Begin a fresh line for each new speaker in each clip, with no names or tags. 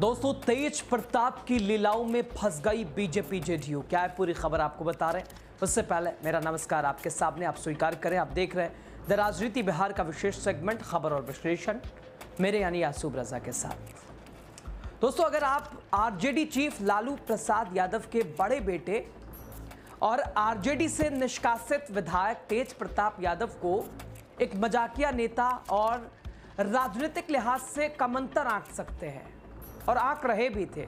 दोस्तों, तेज प्रताप की लीलाओं में फंस गई बीजेपी जेडीयू। क्या है पूरी खबर आपको बता रहे हैं। उससे पहले मेरा नमस्कार आपके सामने, आप स्वीकार करें। आप देख रहे हैं द राजनीति बिहार का विशेष सेगमेंट खबर और विश्लेषण, मेरे यानी यासूब रजा के साथ। दोस्तों, अगर आप आरजेडी चीफ लालू प्रसाद यादव के बड़े बेटे और आरजेडी से निष्कासित विधायक तेज प्रताप यादव को एक मजाकिया नेता और राजनीतिक लिहाज से कमंतर आंक सकते हैं और आंक रहे भी थे,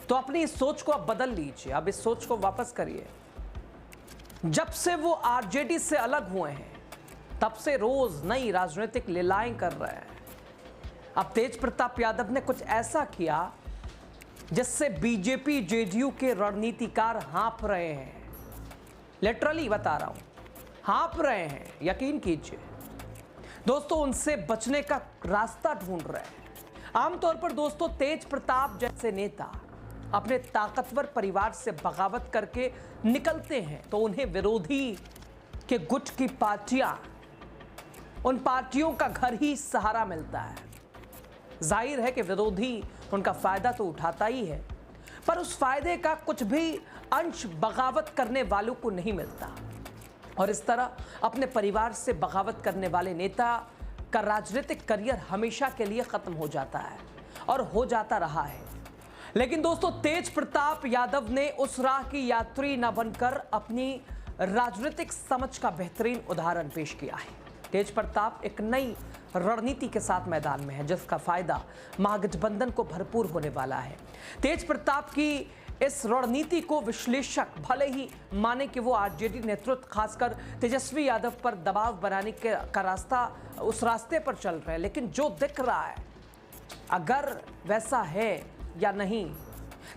तो अपनी इस सोच को अब बदल लीजिए। अब इस सोच को वापस करिए। जब से वो आरजेडी से अलग हुए हैं, तब से रोज नई राजनीतिक लीलाएं कर रहे हैं। अब तेज प्रताप यादव ने कुछ ऐसा किया जिससे बीजेपी जेडीयू के रणनीतिकार हाँफ रहे हैं। लिटरली बता रहा हूं, हाँफ रहे हैं, यकीन कीजिए। दोस्तों, उनसे बचने का रास्ता ढूंढ रहे हैं। आमतौर पर दोस्तों, तेज प्रताप जैसे नेता अपने ताकतवर परिवार से बगावत करके निकलते हैं तो उन्हें विरोधी के गुट की पार्टियां, उन पार्टियों का घर ही सहारा मिलता है। जाहिर है कि विरोधी उनका फायदा तो उठाता ही है, पर उस फायदे का कुछ भी अंश बगावत करने वालों को नहीं मिलता। और इस तरह अपने परिवार से बगावत करने वाले नेता का राजनीतिक करियर हमेशा के लिए खत्म हो जाता है और हो जाता रहा है। लेकिन दोस्तों, तेज प्रताप यादव ने उस राह की यात्री न बनकर अपनी राजनीतिक समझ का बेहतरीन उदाहरण पेश किया है। तेज प्रताप एक नई रणनीति के साथ मैदान में है, जिसका फायदा महागठबंधन को भरपूर होने वाला है। तेज प्रताप की इस रणनीति को विश्लेषक भले ही माने कि वो आरजेडी नेतृत्व खासकर तेजस्वी यादव पर दबाव बनाने का रास्ता, उस रास्ते पर चल रहे हैं, लेकिन जो दिख रहा है अगर वैसा है या नहीं।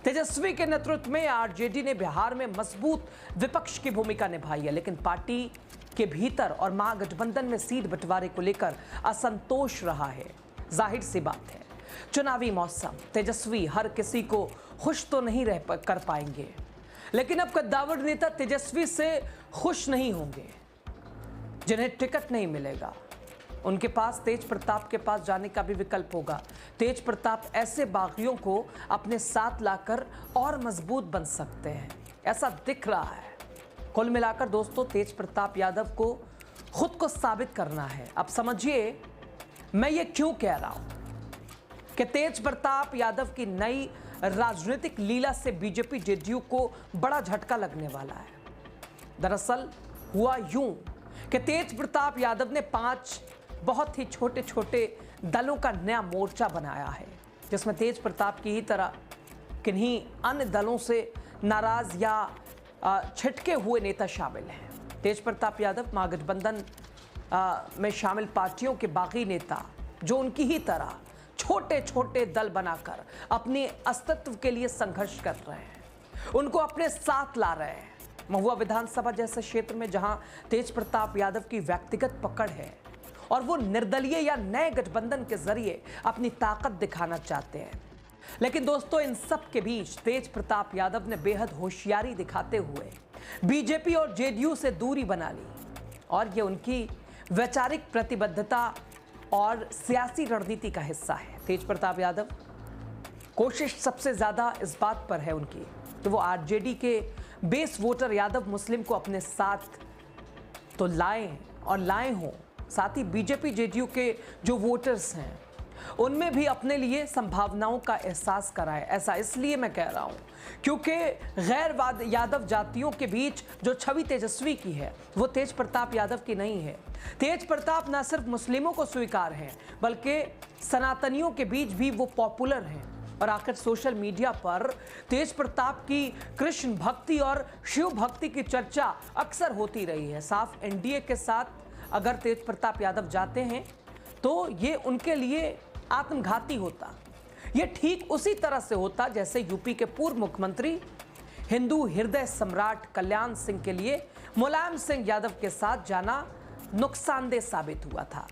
तेजस्वी के नेतृत्व में आरजेडी ने बिहार में मजबूत विपक्ष की भूमिका निभाई है, लेकिन पार्टी के भीतर और महागठबंधन में सीट बंटवारे को लेकर असंतोष रहा है। जाहिर सी बात है, चुनावी मौसम, तेजस्वी हर किसी को खुश तो नहीं कर पाएंगे, लेकिन अब कद्दावर नेता तेजस्वी से खुश नहीं होंगे। जिन्हें टिकट नहीं मिलेगा, उनके पास तेज प्रताप के पास जाने का भी विकल्प होगा। तेज प्रताप ऐसे बागियों को अपने साथ लाकर और मजबूत बन सकते हैं, ऐसा दिख रहा है। कुल मिलाकर दोस्तों, तेज प्रताप यादव को खुद को साबित करना है। अब समझिए मैं ये क्यों कह रहा हूं कि तेज प्रताप यादव की नई राजनीतिक लीला से बीजेपी जेडीयू को बड़ा झटका लगने वाला है। दरअसल हुआ यूं कि तेज प्रताप यादव ने 5 बहुत ही छोटे छोटे दलों का नया मोर्चा बनाया है, जिसमें तेज प्रताप की ही तरह किन्हीं अन्य दलों से नाराज या छिटके हुए नेता शामिल हैं। तेज प्रताप यादव महागठबंधन में शामिल पार्टियों के बागी नेता, जो उनकी ही तरह छोटे छोटे दल बनाकर अपने अस्तित्व के लिए संघर्ष कर रहे हैं, उनको अपने साथ ला रहे हैं। महुआ विधानसभा जैसे क्षेत्र में जहां तेज प्रताप यादव की व्यक्तिगत पकड़ है और वो निर्दलीय या नए गठबंधन के जरिए अपनी ताकत दिखाना चाहते हैं, लेकिन दोस्तों, इन सब के बीच तेज प्रताप यादव ने बेहद होशियारी दिखाते हुए बीजेपी और जेडीयू से दूरी बना ली, और ये उनकी वैचारिक प्रतिबद्धता और सियासी रणनीति का हिस्सा है। तेज प्रताप यादव कोशिश सबसे ज्यादा इस बात पर है उनकी कि वो आरजेडी के बेस वोटर यादव मुस्लिम को अपने साथ तो लाएं और लाए हों, साथ ही बीजेपी जेडीयू के जो वोटर्स हैं उनमें भी अपने लिए संभावनाओं का एहसास कराएं। ऐसा इसलिए मैं कह रहा हूं क्योंकि गैर यादव जातियों के बीच जो छवि तेजस्वी की है, वो तेज प्रताप यादव की नहीं है। तेज प्रताप न सिर्फ मुस्लिमों को स्वीकार हैं, बल्कि सनातनियों के बीच भी वो पॉपुलर हैं। और आखिर सोशल मीडिया पर तेज प्रताप की कृष्ण भक्ति और शिव भक्ति की चर्चा अक्सर होती रही है। साफ एनडीए के साथ अगर तेज प्रताप यादव जाते हैं तो ये उनके लिए आत्मघाती होता। ये ठीक उसी तरह से होता जैसे यूपी के पूर्व मुख्यमंत्री हिंदू हृदय सम्राट कल्याण सिंह के लिए मुलायम सिंह यादव के साथ जाना नुकसानदेह साबित हुआ था।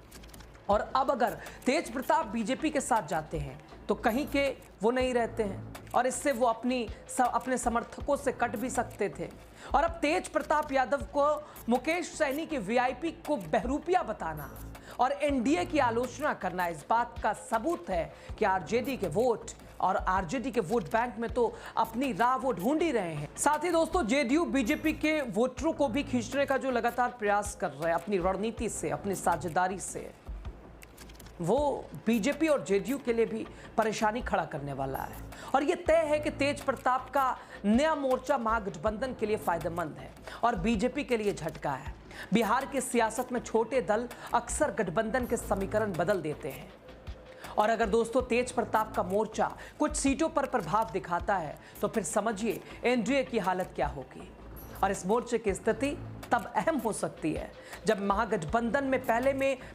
और अब अगर तेज प्रताप बीजेपी के साथ जाते हैं तो कहीं के वो नहीं रहते हैं, और इससे वो अपने समर्थकों से कट भी सकते थे। और अब तेज प्रताप यादव को मुकेश सैनी के वीआईपी को बहरूपिया बताना और एनडीए की आलोचना करना इस बात का सबूत है कि आरजेडी के वोट और आरजेडी के वोट बैंक में तो अपनी राह वो ढूंढ ही रहे हैं। साथ ही दोस्तों जेडीयू बीजेपी के वोटरों को भी खींचने का जो लगातार प्रयास कर रहे हैं अपनी रणनीति से, अपनी साझेदारी से, वो बीजेपी और जेडीयू के लिए भी परेशानी खड़ा करने वाला है। और ये तय है कि तेज प्रताप का नया मोर्चा महागठबंधन के लिए फायदेमंद है और बीजेपी के लिए झटका है। बिहार की सियासत में छोटे दल अक्सर गठबंधन के समीकरण बदल देते हैं और अगर दोस्तों तेज प्रताप का मोर्चा कुछ सीटों पर प्रभाव दिखाता है तो फिर समझिए एनडीए की हालत क्या होगी। और इस मोर्चे की स्थिति तब अहम हो सकती है जब महागठबंधन में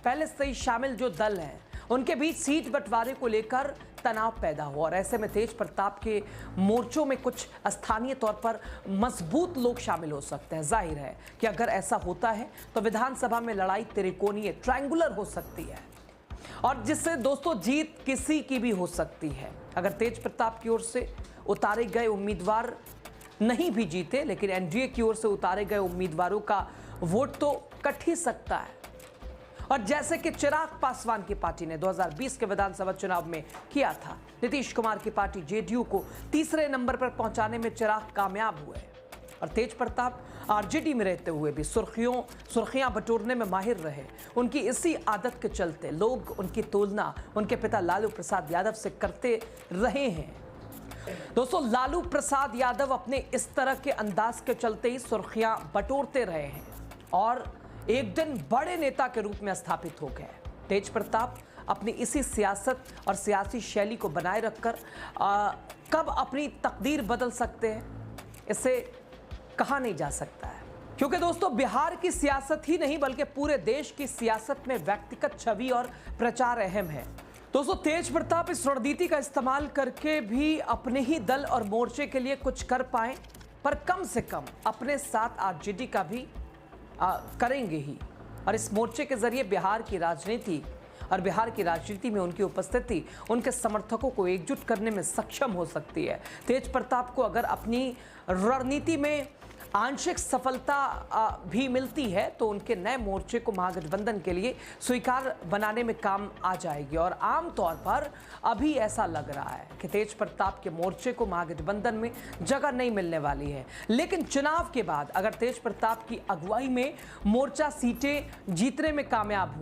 पहले से ही शामिल जो दल हैं उनके बीच सीट बंटवारे को लेकर तनाव पैदा हुआ और ऐसे में तेज प्रताप के मोर्चों में कुछ स्थानीय तौर पर मजबूत लोग शामिल हो सकते हैं। जाहिर है कि अगर ऐसा होता है तो विधानसभा में लड़ाई त्रिकोणीय ट्रायंगुलर हो सकती है और जिससे दोस्तों जीत किसी की भी हो सकती है। अगर तेज प्रताप की ओर से उतारे गए उम्मीदवार नहीं भी जीते लेकिन एनडीए की ओर से उतारे गए उम्मीदवारों का वोट तो कट ही सकता है। और जैसे कि चिराग पासवान की पार्टी ने 2020 के विधानसभा चुनाव में किया था, नीतीश कुमार की पार्टी जेडीयू को तीसरे नंबर पर पहुंचाने में चिराग कामयाब हुए और तेज प्रताप आरजेडी में रहते हुए भी सुर्खियां बटोरने में माहिर रहे। उनकी इसी आदत के चलते लोग उनकी तुलना उनके पिता लालू प्रसाद यादव से करते रहे हैं। दोस्तों लालू प्रसाद यादव अपने इस तरह के अंदाज के चलते ही सुर्खियां बटोरते रहे हैं और एक दिन बड़े नेता के रूप में स्थापित हो गए। तेज प्रताप अपनी इसी सियासत और सियासी शैली को बनाए रखकर कब अपनी तकदीर बदल सकते हैं इसे कहा नहीं जा सकता है, क्योंकि दोस्तों बिहार की सियासत ही नहीं बल्कि पूरे देश की सियासत में व्यक्तिगत छवि और प्रचार अहम है। दोस्तों तेज प्रताप इस रणनीति का इस्तेमाल करके भी अपने ही दल और मोर्चे के लिए कुछ कर पाए, पर कम से कम अपने साथ आरजेडी का भी करेंगे ही और इस मोर्चे के जरिए बिहार की राजनीति और बिहार की राजनीति में उनकी उपस्थिति उनके समर्थकों को एकजुट करने में सक्षम हो सकती है। तेज प्रताप को अगर अपनी रणनीति में आंशिक सफलता भी मिलती है तो उनके नए मोर्चे को महागठबंधन के लिए स्वीकार बनाने में काम आ जाएगी और आमतौर पर अभी ऐसा लग रहा है कि तेज प्रताप के मोर्चे को महागठबंधन में जगह नहीं मिलने वाली है। लेकिन चुनाव के बाद अगर तेज प्रताप की अगुवाई में मोर्चा सीटें जीतने में कामयाब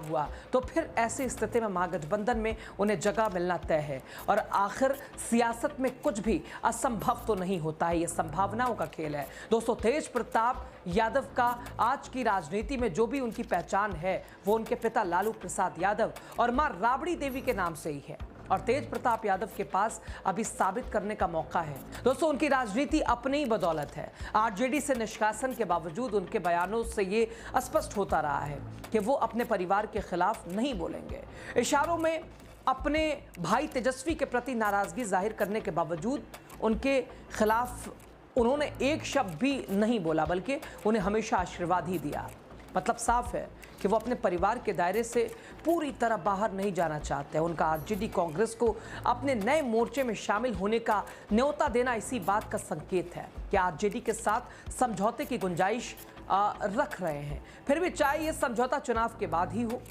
हुआ तो फिर ऐसी स्थिति में महागठबंधन में उन्हें जगह मिलना तय है। और आखिर सियासत में कुछ भी असंभव तो नहीं होता है, ये भावनाओं का खेल है। दोस्तों तेज प्रताप यादव का आज की राजनीति में जो भी उनकी पहचान है वो उनके पिता लालू प्रसाद यादव और मां राबड़ी देवी के नाम से ही है और तेज प्रताप यादव के पास अभी साबित करने का मौका है। दोस्तों उनकी राजनीति अपनी ही बदौलत है। आरजेडी से निष्कासन के बावजूद उनके बयानों से ये स्पष्ट होता रहा है कि वो अपने परिवार के खिलाफ नहीं बोलेंगे। इशारों में अपने भाई तेजस्वी के प्रति नाराजगी जाहिर करने के बावजूद उनके खिलाफ उन्होंने एक शब्द भी नहीं बोला बल्कि उन्हें हमेशा आशीर्वाद ही दिया। मतलब साफ है कि वो अपने परिवार के दायरे से पूरी तरह बाहर नहीं जाना चाहते। उनका आरजेडी कांग्रेस को अपने नए मोर्चे में शामिल होने का न्योता देना इसी बात का संकेत है कि आरजेडी के साथ समझौते की गुंजाइश रख रहे हैं। फिर भी चाहे ये समझौता चुनाव के बाद ही हो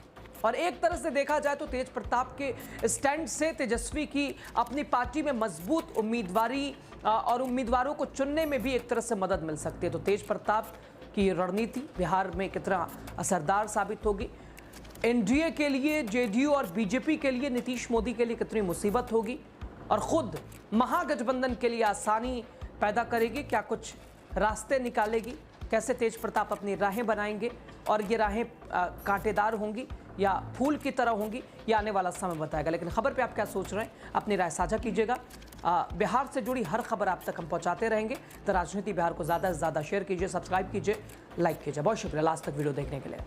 और एक तरह से देखा जाए तो तेज प्रताप के स्टैंड से तेजस्वी की अपनी पार्टी में मजबूत उम्मीदवारी और उम्मीदवारों को चुनने में भी एक तरह से मदद मिल सकती है। तो तेज प्रताप की रणनीति बिहार में कितना असरदार साबित होगी, एनडीए के लिए, जेडीयू और बीजेपी के लिए, नीतीश मोदी के लिए कितनी मुसीबत होगी और खुद महागठबंधन के लिए आसानी पैदा करेगी, क्या कुछ रास्ते निकालेगी, कैसे तेज प्रताप अपनी राहें बनाएंगे और ये राहें कांटेदार होंगी या फूल की तरह होंगी, ये आने वाला समय बताएगा। लेकिन खबर पे आप क्या सोच रहे हैं अपनी राय साझा कीजिएगा। बिहार से जुड़ी हर खबर आप तक हम पहुंचाते रहेंगे। तो राजनीति बिहार को ज़्यादा से ज़्यादा शेयर कीजिए, सब्सक्राइब कीजिए, लाइक कीजिए। बहुत शुक्रिया लास्ट तक वीडियो देखने के लिए।